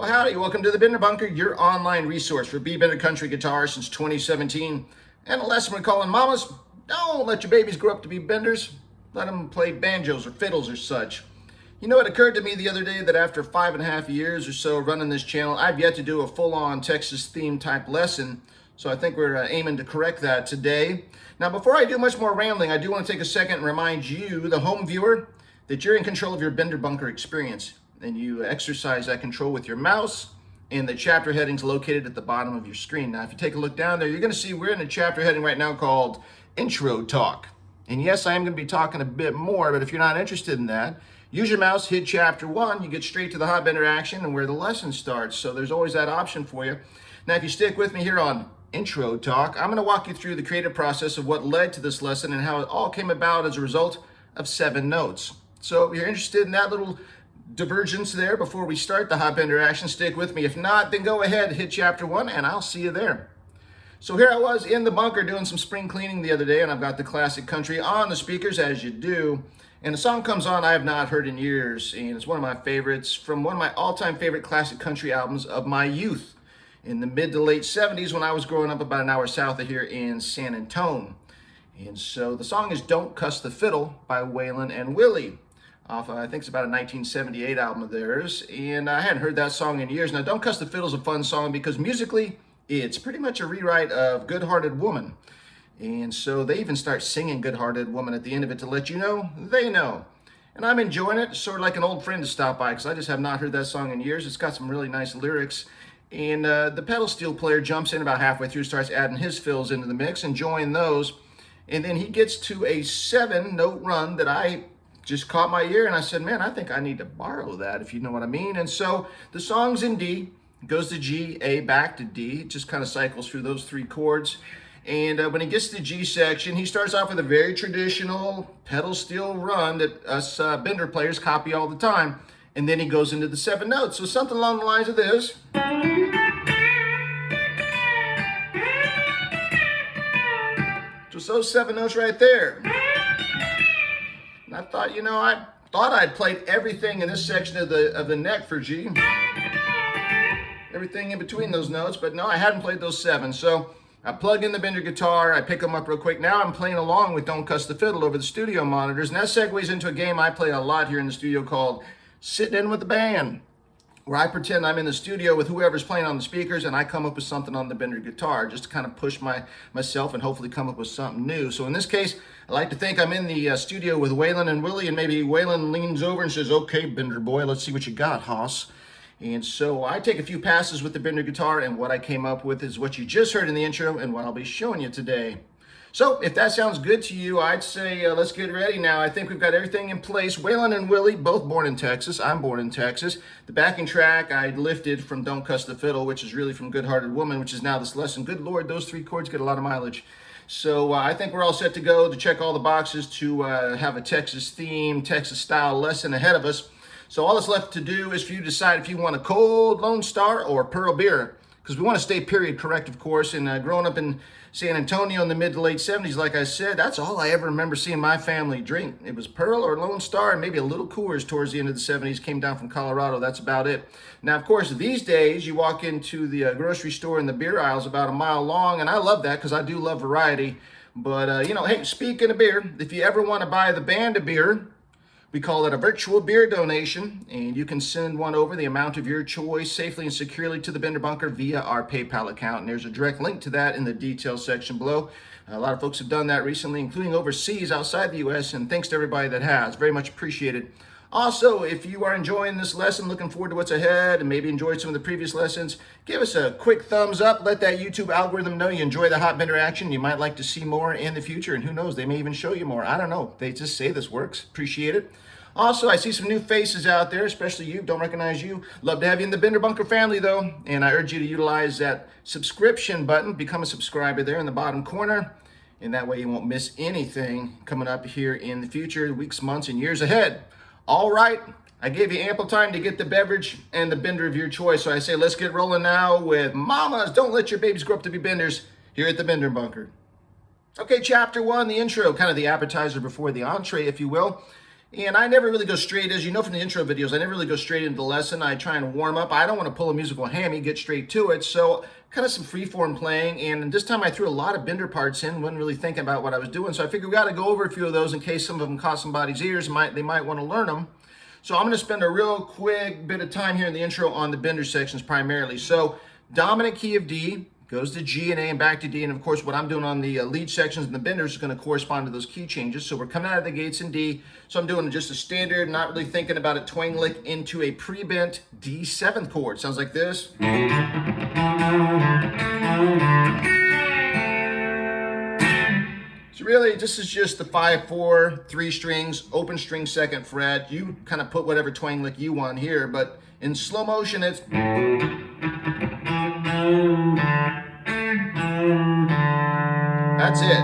Well, howdy, welcome to the Bender Bunker, your online resource for B-Bender country guitar since 2017. And a lesson we're calling Mamas, don't let your babies grow up to be benders. Let them play banjos or fiddles or such. You know, it occurred to me the other day that after 5.5 years or so running this channel, I've yet to do a full-on Texas theme type lesson. So I think we're aiming to correct that today. Now, before I do much more rambling, I do want to take a second and remind you, the home viewer, that you're in control of your Bender Bunker experience. And you exercise that control with your mouse and the chapter headings located at the bottom of your screen. Now, if you take a look down there, you're going to see we're in a chapter heading right now called Intro Talk. And yes, I am going to be talking a bit more, but if you're not interested in that, use your mouse, hit chapter 1, you get straight to the hot bender action and where the lesson starts. So there's always that option for you. Now, if you stick with me here on Intro Talk, I'm going to walk you through the creative process of what led to this lesson and how it all came about as a result of 7 notes. So if you're interested in that little divergence there before we start the hot bender action, stick with me. If not, then go ahead, hit chapter 1 and I'll see you there. So here I was in the bunker doing some spring cleaning the other day, and I've got the classic country on the speakers as you do, and the song comes on I have not heard in years, and it's one of my favorites from one of my all-time favorite classic country albums of my youth in the mid to late 70s when I was growing up about an hour south of here in San Antonio. And so the song is Don't Cuss the Fiddle by Waylon and Willie. Off, I think it's about a 1978 album of theirs, and I hadn't heard that song in years. Now, Don't Cuss the Fiddle is a fun song because musically, it's pretty much a rewrite of Good Hearted Woman. And so they even start singing Good Hearted Woman at the end of it to let you know they know. And I'm enjoying it, sort of like an old friend to stop by because I just have not heard that song in years. It's got some really nice lyrics. And the pedal steel player jumps in about halfway through, starts adding his fills into the mix, enjoying those. And then he gets to a 7-note run that I just caught my ear, and I said, man, I think I need to borrow that, if you know what I mean. And so the song's in D, goes to G, A, back to D. It just kind of cycles through those 3 chords. And when he gets to the G section, he starts off with a very traditional pedal steel run that us Bender players copy all the time. And then he goes into the 7 notes. So something along the lines of this. Just those 7 notes right there. And I thought, you know, I'd played everything in this section of the neck for G. Everything in between those notes, but no, I hadn't played those 7. So I plug in the Bender guitar, I pick them up real quick. Now I'm playing along with Don't Cuss the Fiddle over the studio monitors, and that segues into a game I play a lot here in the studio called Sitting In With the Band, where I pretend I'm in the studio with whoever's playing on the speakers and I come up with something on the Bender guitar just to kind of push myself and hopefully come up with something new. So in this case, I like to think I'm in the studio with Waylon and Willie, and maybe Waylon leans over and says, okay, Bender boy, let's see what you got, Hoss. And so I take a few passes with the Bender guitar, and what I came up with is what you just heard in the intro and what I'll be showing you today. So if that sounds good to you, I'd say let's get ready now. I think we've got everything in place. Waylon and Willie, both born in Texas. I'm born in Texas. The backing track I lifted from Don't Cuss the Fiddle, which is really from Good Hearted Woman, which is now this lesson. Good Lord, those 3 chords get a lot of mileage. So I think we're all set to go to check all the boxes to have a Texas theme, Texas style lesson ahead of us. So all that's left to do is for you to decide if you want a cold Lone Star or Pearl beer, because we want to stay period correct, of course. And growing up in San Antonio in the mid to late 70s, like I said, that's all I ever remember seeing my family drink. It was Pearl or Lone Star and maybe a little Coors towards the end of the 70s. Came down from Colorado. That's about it. Now, of course, these days you walk into the grocery store and the beer aisle's about a mile long, and I love that because I do love variety. But, you know, hey, speaking of beer, if you ever want to buy the band a beer, we call it a virtual beer donation, and you can send one over the amount of your choice safely and securely to the Bender Bunker via our PayPal account. And there's a direct link to that in the details section below. A lot of folks have done that recently, including overseas outside the U.S., and thanks to everybody that has. Very much appreciated. Also, if you are enjoying this lesson, looking forward to what's ahead, and maybe enjoyed some of the previous lessons, give us a quick thumbs up. Let that YouTube algorithm know you enjoy the hot bender action. You might like to see more in the future, and who knows, they may even show you more. I don't know. They just say this works. Appreciate it. Also, I see some new faces out there, especially you. Don't recognize you. Love to have you in the Bender Bunker family, though. And I urge you to utilize that subscription button. Become a subscriber there in the bottom corner. And that way you won't miss anything coming up here in the future, weeks, months, and years ahead. All right. I gave you ample time to get the beverage and the bender of your choice. So I say let's get rolling now with Mamas. Don't let your babies grow up to be benders here at the Bender Bunker. Okay, chapter 1, the intro, kind of the appetizer before the entree, if you will. And I never really go straight, as you know from the intro videos, I never really go straight into the lesson. I try and warm up. I don't want to pull a musical hammy, get straight to it. So kind of some freeform playing. And this time I threw a lot of bender parts in, wasn't really thinking about what I was doing. So I figured we got to go over a few of those in case some of them caught somebody's ears. They might want to learn them. So I'm going to spend a real quick bit of time here in the intro on the bender sections primarily. So dominant key of D, goes to G and A and back to D, and of course what I'm doing on the lead sections and the benders is going to correspond to those key changes. So we're coming out of the gates in D, so I'm doing just a standard, not really thinking about it, twang lick into a pre-bent D7th chord. Sounds like this. So really, this is just the 5/4, 3 strings, open string 2nd fret. You kind of put whatever twang lick you want here, but in slow motion it's... That's it.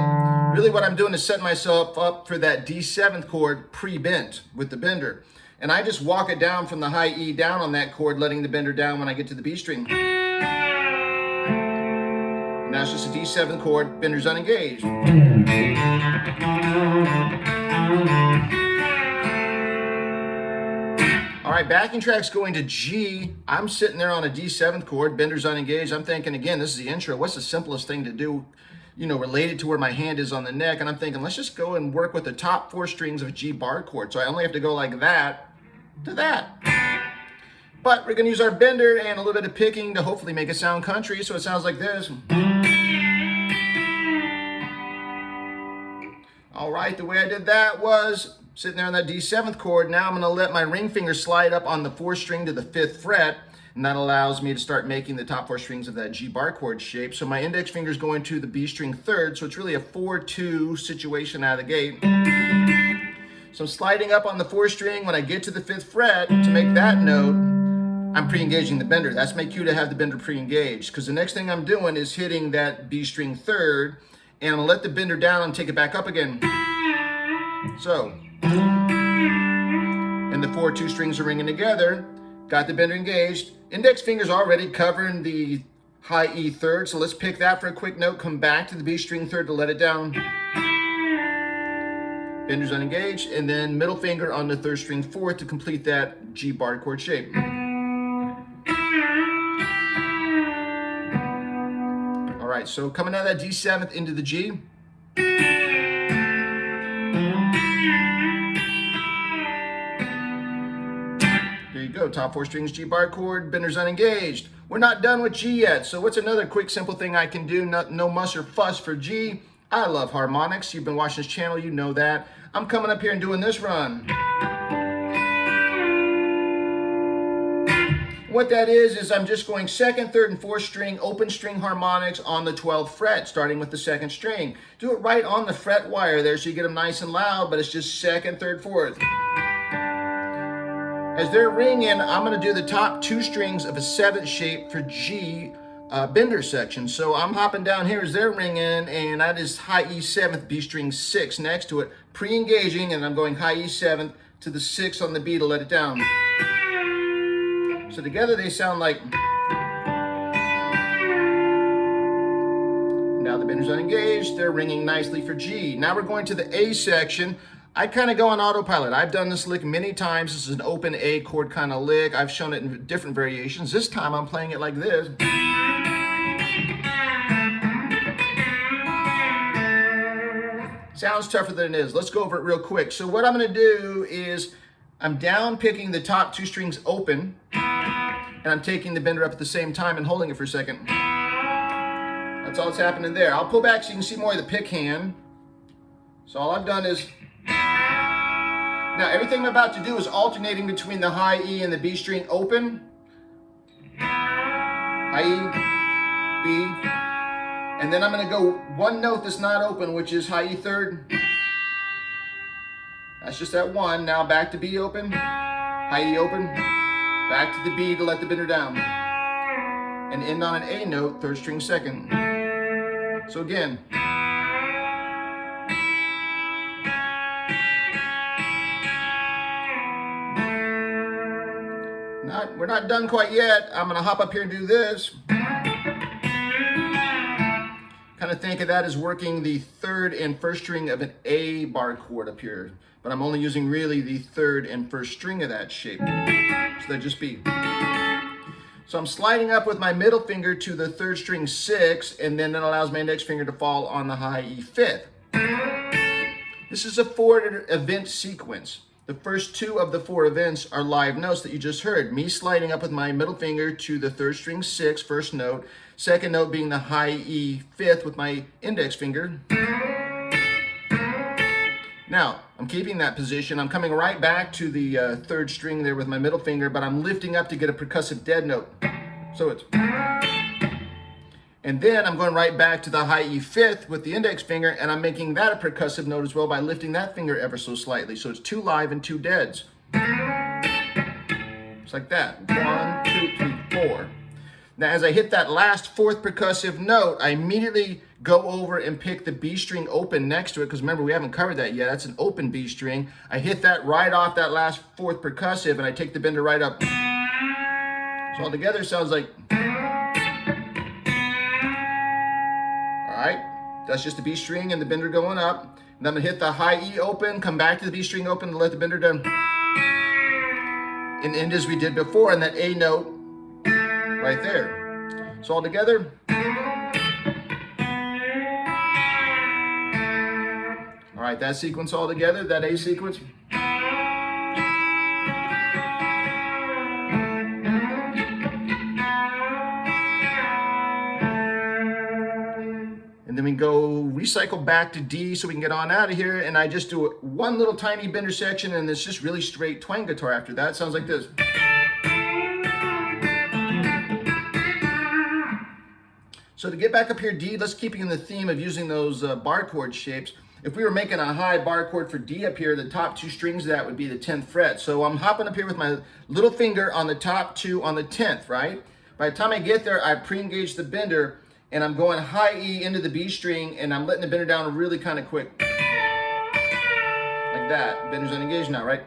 Really what I'm doing is setting myself up for that D7th chord pre-bent with the bender. And I just walk it down from the high E down on that chord, letting the bender down when I get to the B string. Now it's just a D7th chord, bender's unengaged. All right, backing track's going to G. I'm sitting there on a D7th chord, bender's unengaged. I'm thinking, again, this is the intro. What's the simplest thing to do, you know, related to where my hand is on the neck? And I'm thinking, let's just go and work with the top 4 strings of a G bar chord. So I only have to go like that to that. But we're gonna use our bender and a little bit of picking to hopefully make it sound country. So it sounds like this. All right, the way I did that was sitting there on that D7th chord. Now I'm going to let my ring finger slide up on the 4th string to the 5th fret, and that allows me to start making the top 4 strings of that G bar chord shape. So my index finger is going to the B string 3rd, so it's really a 4-2 situation out of the gate. So I'm sliding up on the 4th string. When I get to the 5th fret to make that note, I'm pre-engaging the bender. That's my cue to have the bender pre-engaged, because the next thing I'm doing is hitting that B string 3rd, and I'm going to let the bender down and take it back up again. So, and the 4-2 strings are ringing together. Got the bender engaged. Index finger's already covering the high E 3rd, so let's pick that for a quick note. Come back to the B string 3rd to let it down. Bender's unengaged, and then middle finger on the 3rd string 4th to complete that G bar chord shape. All right, so coming out of that D7th into the G. There you go, top 4 strings, G bar chord, bender's unengaged. We're not done with G yet, so what's another quick simple thing I can do? No muss or fuss for G. I love harmonics. You've been watching this channel, you know that. I'm coming up here and doing this run. What that is I'm just going 2nd, 3rd, and 4th string, open string harmonics on the 12th fret, starting with the 2nd string. Do it right on the fret wire there so you get them nice and loud, but it's just 2nd, 3rd, 4th. As they're ringing, I'm going to do the top 2 strings of a 7th shape for G bender section. So I'm hopping down here as they're ringing, and that is high E 7th, B string 6 next to it, pre-engaging, and I'm going high E 7th to the 6 on the B to let it down. So together they sound like... Now the bender's unengaged, they're ringing nicely for G. Now we're going to the A section. I kind of go on autopilot. I've done this lick many times. This is an open A chord kind of lick. I've shown it in different variations. This time I'm playing it like this. Sounds tougher than it is. Let's go over it real quick. So what I'm going to do is I'm down picking the top 2 strings open, and I'm taking the bender up at the same time and holding it for a second. That's all that's happening there. I'll pull back so you can see more of the pick hand. So all I've done is... Now everything I'm about to do is alternating between the high E and the B string open. High E, B, and then I'm going to go one note that's not open, which is high E 3rd. That's just that 1. Now back to B open, high E open, back to the B to let the bender down, and end on an A note, 3rd string 2nd. So again. We're not done quite yet. I'm going to hop up here and do this. Kind Kind of think of that as working the third and first string of an A bar chord up here, but I'm only using really the third and first string of that shape. So that'd just be. So I'm sliding up with my middle finger to the third string 6, and then that allows my index finger to fall on the high E fifth. This is a 4 event sequence. The first 2 of the 4 events are live notes that you just heard. Me sliding up with my middle finger to the third string 6, first note. Second note being the high E fifth with my index finger. Now, I'm keeping that position. I'm coming right back to the third string there with my middle finger, but I'm lifting up to get a percussive dead note. So it's. And then I'm going right back to the high E fifth with the index finger, and I'm making that a percussive note as well by lifting that finger ever so slightly. So it's 2 live and 2 deads. Just like that. 1, 2, 3, 4. Now, as I hit that last 4th percussive note, I immediately go over and pick the B string open next to it, because remember, we haven't covered that yet. That's an open B string. I hit that right off that last 4th percussive, and I take the bender right up. So all together, it sounds like. All right, that's just the B string and the bender going up. And I'm gonna hit the high E open, come back to the B string open, and let the bender down. And end as we did before, and that A note right there. So all together. All right, that sequence all together, that A sequence. And then we go recycle back to D so we can get on out of here. And I just do one little tiny bender section, and it's just really straight twang guitar after that. It sounds like this. So to get back up here, D, let's keep in the theme of using those bar chord shapes. If we were making a high bar chord for D up here, the top 2 strings of that would be the 10th fret. So I'm hopping up here with my little finger on the top 2 on the 10th, right? By the time I get there, I pre-engage the bender, and I'm going high E into the B string, and I'm letting the bender down really kind of quick. Like that. Bender's unengaged now, right?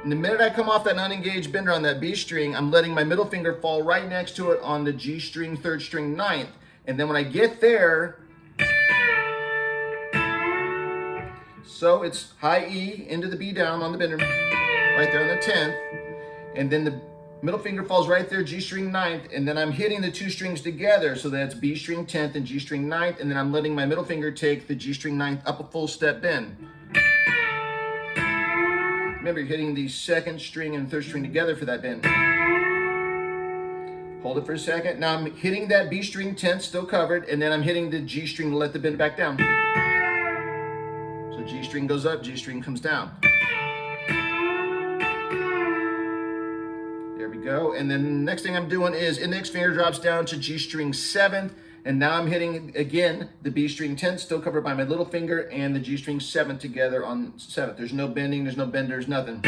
And the minute I come off that unengaged bender on that B string, I'm letting my middle finger fall right next to it on the G string, 3rd string, 9th. And then when I get there, so it's high E into the B down on the bender, right there on the 10th. And then the middle finger falls right there, G string 9th. And then I'm hitting the 2 strings together. So that's B string 10th and G string 9th. And then I'm letting my middle finger take the G string 9th up a full step bend. Remember, you're hitting the 2nd string and 3rd string together for that bend. Hold it for a second. Now I'm hitting that B string 10th, still covered, and then I'm hitting the G string to let the bend back down. So G string goes up, G string comes down. There we go. And then the next thing I'm doing is index finger drops down to G string 7th, and now I'm hitting, again, the B string 10th, still covered by my little finger, and the G string 7th together on 7th. There's no bending, there's no benders, nothing.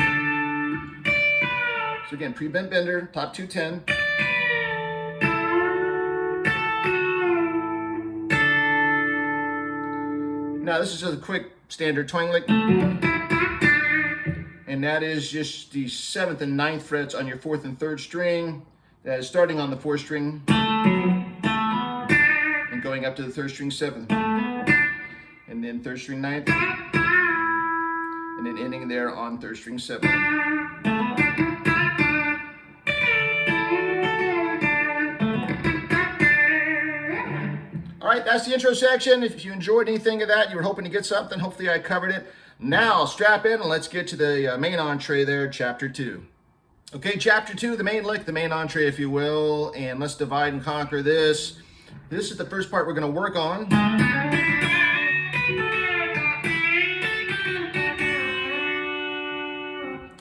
So again, pre-bent bender, top 2 10. Now this is just a quick standard twang lick. And that is just the 7th and 9th frets on your 4th and 3rd string. That is starting on the 4th string and going up to the 3rd string 7th. And then 3rd string 9th. And then ending there on 3rd string 7th. All right, that's the intro section. If you enjoyed anything of that, you were hoping to get something, hopefully I covered it. Now, strap in and let's get to the main entree there, Chapter 2. Okay, Chapter 2, the main lick, the main entree, if you will, and let's divide and conquer this. This is the first part we're going to work on.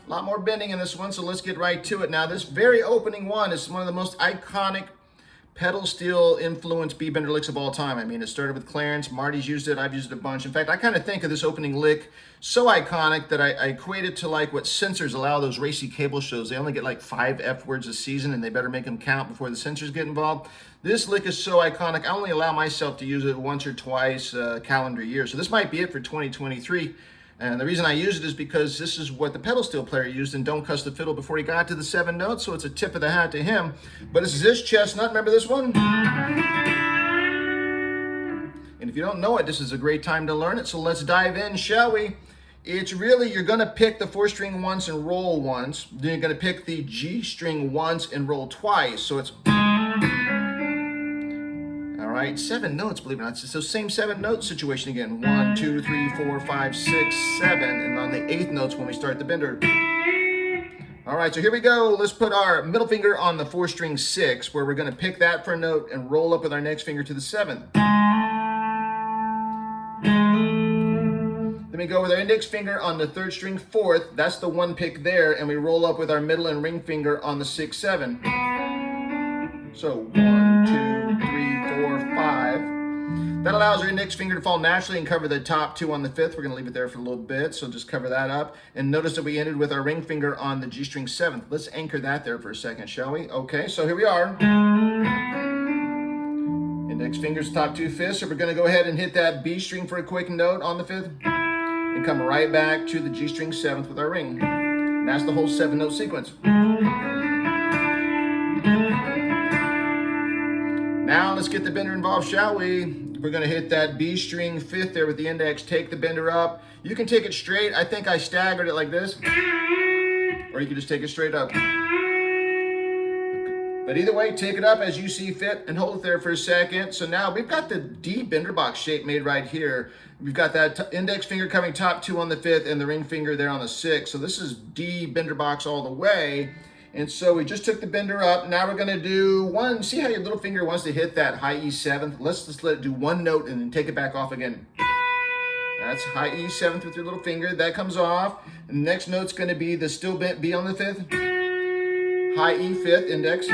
A lot more bending in this one, so let's get right to it. Now, this very opening one is one of the most iconic pedal steel influenced B bender licks of all time. I mean, it started with Clarence, Marty's used it, I've used it a bunch. In fact, I kind of think of this opening lick so iconic that I equate it to like what censors allow those racy cable shows. They only get like 5 F words a season, and they better make them count before the censors get involved. This lick is so iconic, I only allow myself to use it once or twice a calendar year. So this might be it for 2023. And the reason I use it is because this is what the pedal steel player used in Don't Cuss the Fiddle before he got to the 7 notes, so it's a tip of the hat to him. But it's this chestnut, remember this one? A lot more bending in this one, so let's get right to it. Now, this very opening one is one of the most iconic pedal steel influenced B bender licks of all time. I mean, it started with Clarence, Marty's used it, I've used it a bunch. In fact, I kind of think of this opening lick so iconic that I equate it to like what censors allow those racy cable shows. They only get like 5 F words a season, and they better make them count before the censors get involved. This lick is so iconic, I only allow myself to use it once or twice a calendar year. So this might be it for 2023. And the reason I use it is because this is what the pedal steel player used in Don't Cuss the Fiddle before he got to the 7 notes, so it's a tip of the hat to him. If you don't know it, this is a great time to learn it. So let's dive in, shall we? It's really, you're gonna pick the 4th string once and roll once. Then you're gonna pick the G string once and roll twice. So it's, all right, 7 notes, believe it or not. It's the same 7 note situation again. 1, 2, 3, 4, 5, 6, 7. And on the 8th notes when we start the bender. All right, so here we go. Let's put our middle finger on the 4th string 6, where we're gonna pick that for a note and roll up with our next finger to the 7th. Then we go with our index finger on the 3rd string 4th. That's the one pick there, and we roll up with our middle and ring finger on the 6, 7. So 1, 2, 3, 4, 5. That allows our index finger to fall naturally and cover the top 2 on the 5th. We're gonna leave it there for a little bit, so just cover that up. And notice that we ended with our ring finger on the G string 7th. Let's anchor that there for a second, shall we? Okay, so here we are. Index fingers, top 2 fifths. So we're gonna go ahead and hit that B string for a quick note on the 5th. And come right back to the G string 7th with our ring. And that's the whole 7 note sequence. Now let's get the bender involved, shall we? We're gonna hit that B string 5th there with the index, take the bender up. You can take it straight. I think I staggered it like this. Or you can just take it straight up. But either way, take it up as you see fit and hold it there for a second. So now we've got the D bender box shape made right here. We've got that index finger coming top 2 on the 5th and the ring finger there on the 6th. So this is D bender box all the way. And so we just took the bender up. Now we're gonna do one, see how your little finger wants to hit that high E 7th? Let's just let it do one note and then take it back off again. That's high E 7th with your little finger. That comes off. And the next note's gonna be the still bent B on the 5th. High E 5th index.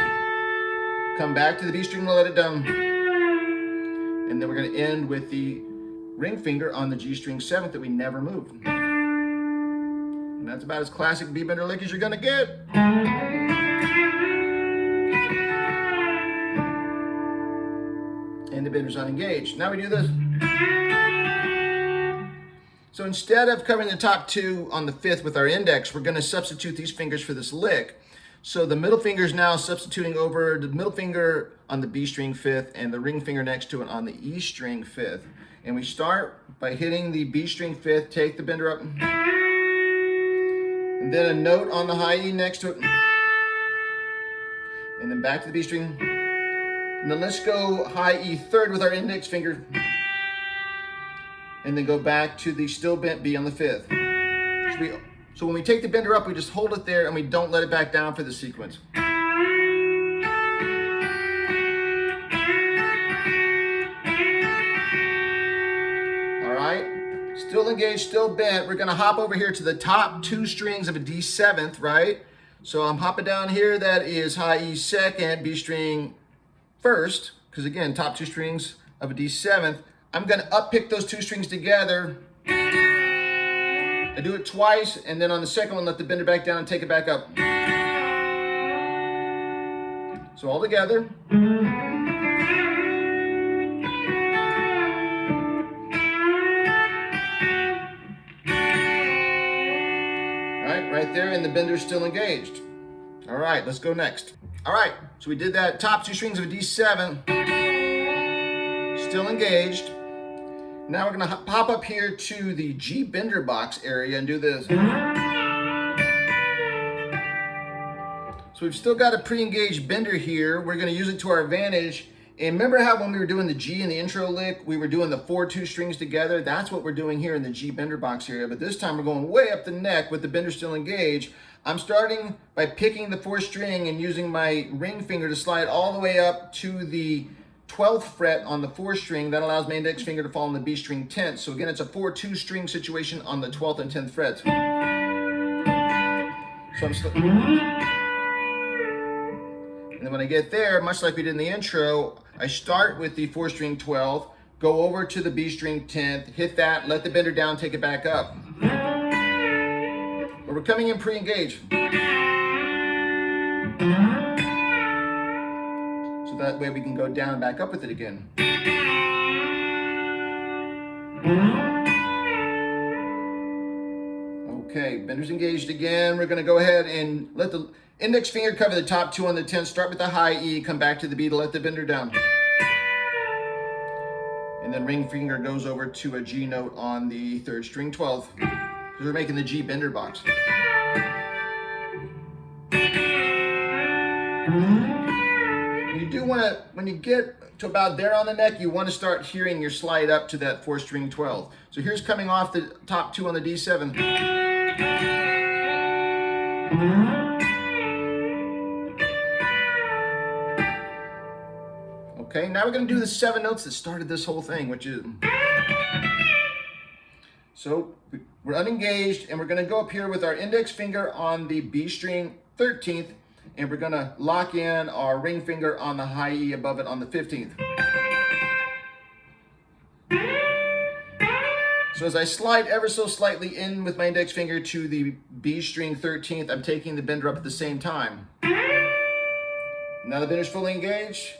Come back to the B string and let it down. And then we're gonna end with the ring finger on the G string 7th that we never moved. And that's about as classic B bender lick as you're gonna get. And the bender's unengaged. Now we do this. So instead of covering the top 2 on the 5th with our index, we're gonna substitute these fingers for this lick. So the middle finger is now substituting over the middle finger on the B string 5th and the ring finger next to it on the E string 5th. And we start by hitting the B string 5th, take the bender up, and then a note on the high E next to it, and then back to the B string. And then let's go high E 3rd with our index finger, and then go back to the still bent B on the 5th. So when we take the bender up, we just hold it there and we don't let it back down for the sequence. All right, still engaged, still bent. We're gonna hop over here to the top 2 strings of a D 7th, right? So I'm hopping down here, that is high E 2nd, B string 1st, because again, top 2 strings of a D 7th. I'm gonna up pick those 2 strings together. I do it twice, and then on the second one, let the bender back down and take it back up. So all together. Right there, and the bender's still engaged. All right, let's go next. All right, so we did that top 2 strings of a D7, still engaged. Now we're gonna pop up here to the G bender box area and do this. So we've still got a pre-engaged bender here. We're gonna use it to our advantage. And remember how when we were doing the G in the intro lick, we were doing the 4-2 strings together? That's what we're doing here in the G bender box area. But this time we're going way up the neck with the bender still engaged. I'm starting by picking the 4th string and using my ring finger to slide all the way up to the 12th fret on the 4th string. That allows my index finger to fall on the B string 10th. So again, it's a 4-2 string situation on the 12th and 10th frets. So and then when I get there, much like we did in the intro, I start with the 4th string 12th, go over to the B string 10th, hit that, let the bender down, take it back up. But we're coming in pre-engaged. So that way we can go down and back up with it again. Okay, bender's engaged again. We're gonna go ahead and let the index finger cover the top 2 on the 10th. Start with the high E, come back to the B to let the bender down. And And then ring finger goes over to a G note on the 3rd string 12th. So we're making the G bender box. You do want to, when you get to about there on the neck, you want to start hearing your slide up to that 4th string 12. So here's coming off the top 2 on the D7. Okay, now we're going to do the 7 notes that started this whole thing, which is... So we're unengaged, and we're going to go up here with our index finger on the B string 13th, and we're going to lock in our ring finger on the high E above it on the 15th. So as I slide ever so slightly in with my index finger to the B string 13th, I'm taking the bender up at the same time. Now the bender's fully engaged.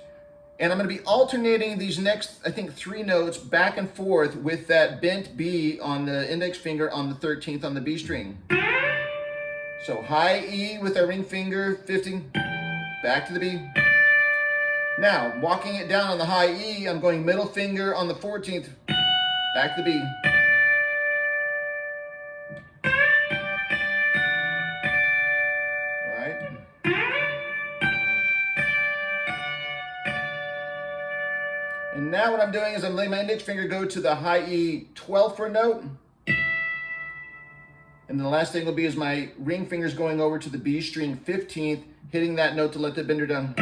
And I'm going to be alternating these next, I think, 3 notes back and forth with that bent B on the index finger on the 13th on the B string. So high E with our ring finger, 15, back to the B. Now, walking it down on the high E, I'm going middle finger on the 14th, back to the B. And now what I'm doing is I'm letting my index finger go to the high E 12th for a note. And then the last thing will be is my ring finger's going over to the B string 15th, hitting that note to let the bender down.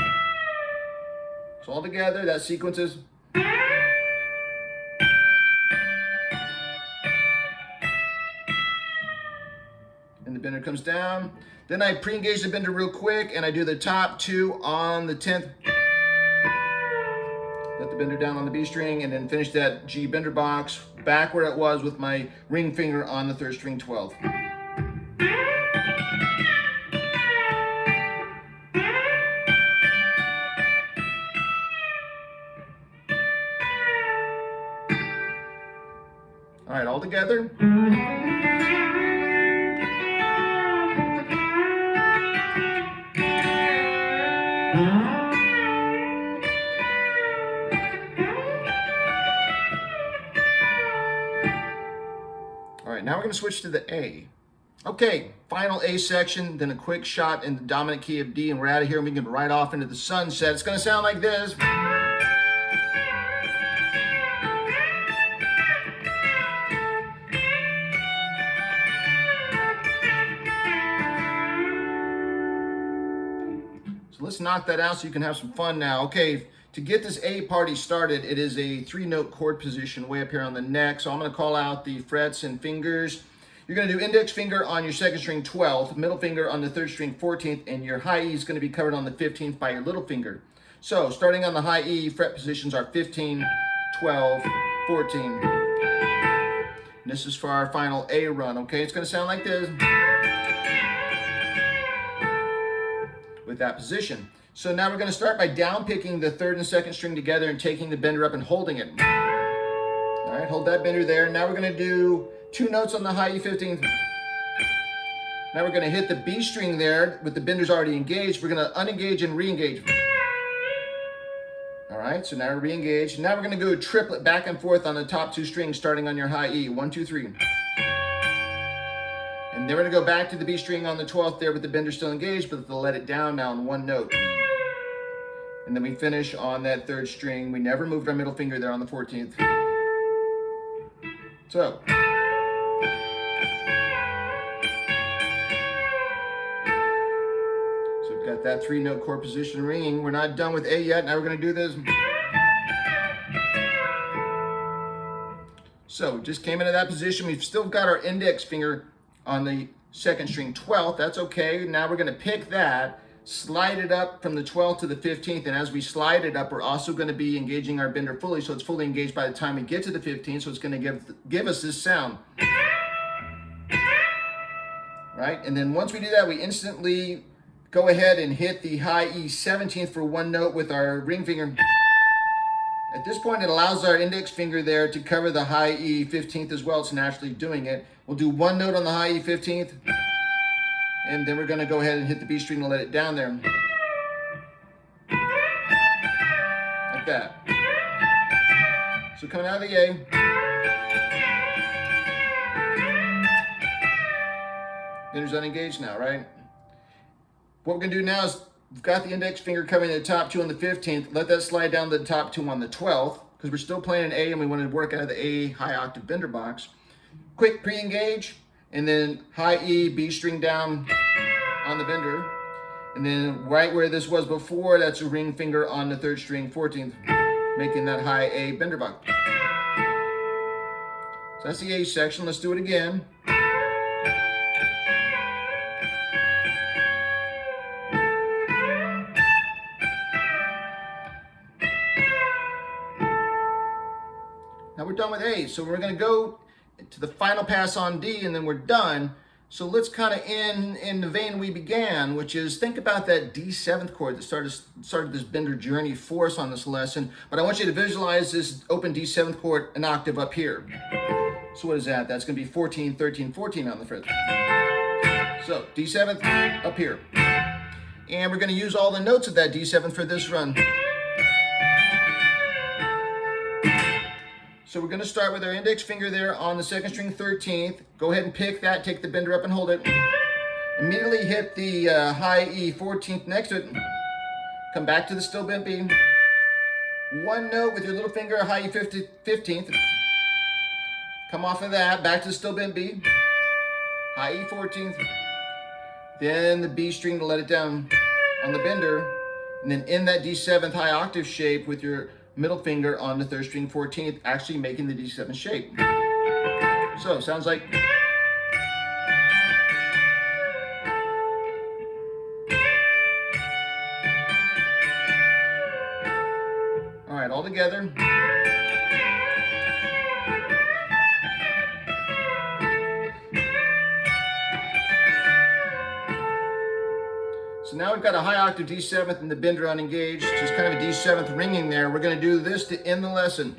So all together, that sequence is... And the bender comes down. Then I pre-engage the bender real quick, and I do the top 2 on the 10th. Let the bender down on the B string, and then finish that G bender box back where it was with my ring finger on the 3rd string 12th. All right, all together. All right, now we're going to switch to the A. Okay, final A section, then a quick shot in the dominant key of D, and we're out of here and we can ride off into the sunset. It's going to sound like this. So let's knock that out so you can have some fun now. Okay, to get this A party started, it is a 3-note chord position way up here on the neck. So I'm going to call out the frets and fingers. You're going to do index finger on your 2nd string 12th, middle finger on the 3rd string 14th, and your high E is going to be covered on the 15th by your little finger. So starting on the high E, fret positions are 15, 12, 14. And this is for our final A run, okay? It's going to sound like this with that position. So now we're going to start by down picking the 3rd and 2nd string together and taking the bender up and holding it. All right, hold that bender there. Now we're going to do 2 notes on the high E 15th. Now we're going to hit the B string there with the benders already engaged. We're going to unengage and re-engage. All right, so now we're re-engaged. Now we're going to go triplet back and forth on the top 2 strings starting on your high E. 1, 2, 3. And then we're going to go back to the B string on the 12th there with the bender still engaged, but they'll let it down now on 1 note. And then we finish on that 3rd string. We never moved our middle finger there on the 14th. So we've got that 3-note chord position ringing. We're not done with A yet. Now we're going to do this. So just came into that position. We've still got our index finger on the 2nd string 12th. That's okay. Now we're going to pick that, slide it up from the 12th to the 15th, and as we slide it up, we're also going to be engaging our bender fully, so it's fully engaged by the time we get to the 15th, so it's going to give us this sound. Right? And then once we do that, we instantly go ahead and hit the high E 17th for 1 note with our ring finger. At this point, it allows our index finger there to cover the high E 15th as well. It's naturally doing it. We'll do 1 note on the high E 15th, and then we're going to go ahead and hit the B string and let it down there. Like that. So coming out of the A. Bender's unengaged now, right? What we're gonna do now is, we've got the index finger covering the top 2 on the 15th. Let that slide down to the top 2 on the 12th, because we're still playing an A and we want to work out of the A high octave bender box. Quick pre-engage, and then high E, B string down on the bender. And then right where this was before, that's a ring finger on the 3rd string, 14th, making that high A bender box. So that's the A section. Let's do it again. Now we're done with A, so we're going to go to the final pass on D, and then we're done. So let's kind of end in the vein we began, which is, think about that D7th chord that started this bender journey for us on this lesson. But I want you to visualize this open D7th chord an octave up here. So what is that? That's going to be 14, 13, 14 on the fret. So D7th up here. And we're going to use all the notes of that D7th for this run. So we're going to start with our index finger there on the 2nd string 13th. Go ahead and pick that, take the bender up and hold it. Immediately hit the high E 14th next to it. Come back to the still bent B. One note with your little finger, high E 15th. Come off of that, back to the still bent B. High E 14th. Then the B string to let it down on the bender. And then in that D7th high octave shape with your middle finger on the 3rd string 14th, actually making the D7 shape. So sounds like. All right, all together. So now we've got a high octave D7th and the bender unengaged, just kind of a D7th ringing there. We're going to do this to end the lesson.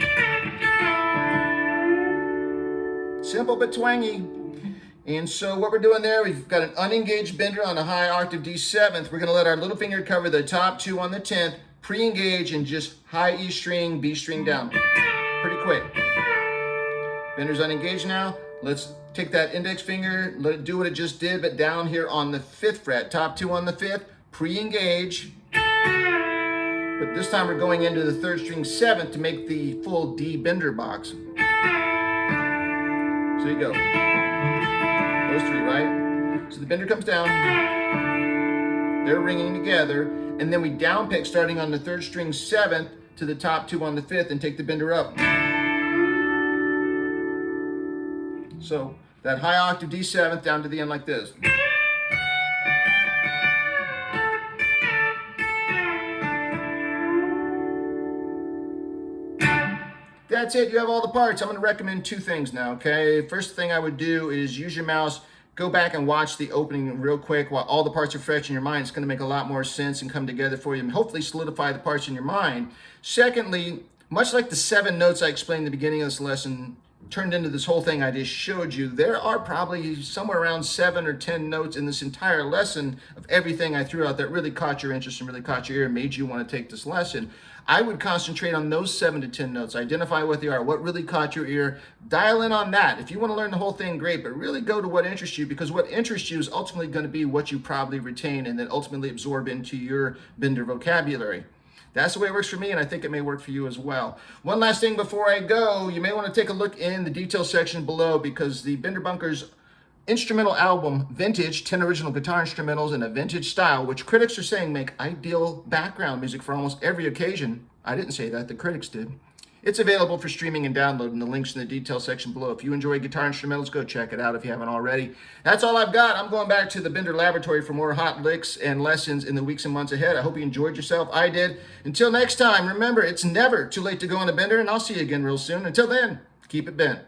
Simple but twangy. And so what we're doing there, we've got an unengaged bender on a high octave D7th. We're going to let our little finger cover the top 2 on the 10th, pre-engage, and just high E string, B string down. Pretty quick. Bender's unengaged now. Let's take that index finger, let it do what it just did, but down here on the 5th fret, top 2 on the 5th, pre-engage. But this time we're going into the 3rd string 7th to make the full D bender box. So you go. Those 3, right? So the bender comes down. They're ringing together. And then we down pick starting on the 3rd string 7th to the top 2 on the 5th and take the bender up. So that high octave D7th down to the end like this. That's it. You have all the parts. I'm going to recommend 2 things now, okay? First thing I would do is use your mouse, go back and watch the opening real quick while all the parts are fresh in your mind. It's going to make a lot more sense and come together for you and hopefully solidify the parts in your mind. Secondly, much like the 7 notes I explained in the beginning of this lesson turned into this whole thing I just showed you, there are probably somewhere around 7 or 10 notes in this entire lesson of everything I threw out that really caught your interest and really caught your ear and made you want to take this lesson. I would concentrate on those 7 to 10 notes, identify what they are, what really caught your ear, dial in on that. If you want to learn the whole thing, great, but really go to what interests you, because what interests you is ultimately going to be what you probably retain and then ultimately absorb into your bender vocabulary. That's the way it works for me, and I think it may work for you as well. One last thing before I go, you may want to take a look in the detail section below, because the Bender Bunkers instrumental album, Vintage, 10 original guitar instrumentals in a vintage style, which critics are saying make ideal background music for almost every occasion. I didn't say that, the critics did. It's available for streaming and downloading. The link's in the detail section below. If you enjoy guitar instrumentals, go check it out if you haven't already. That's all I've got. I'm going back to the Bender Laboratory for more hot licks and lessons in the weeks and months ahead. I hope you enjoyed yourself. I did. Until next time, remember, it's never too late to go on a bender, and I'll see you again real soon. Until then, keep it bent.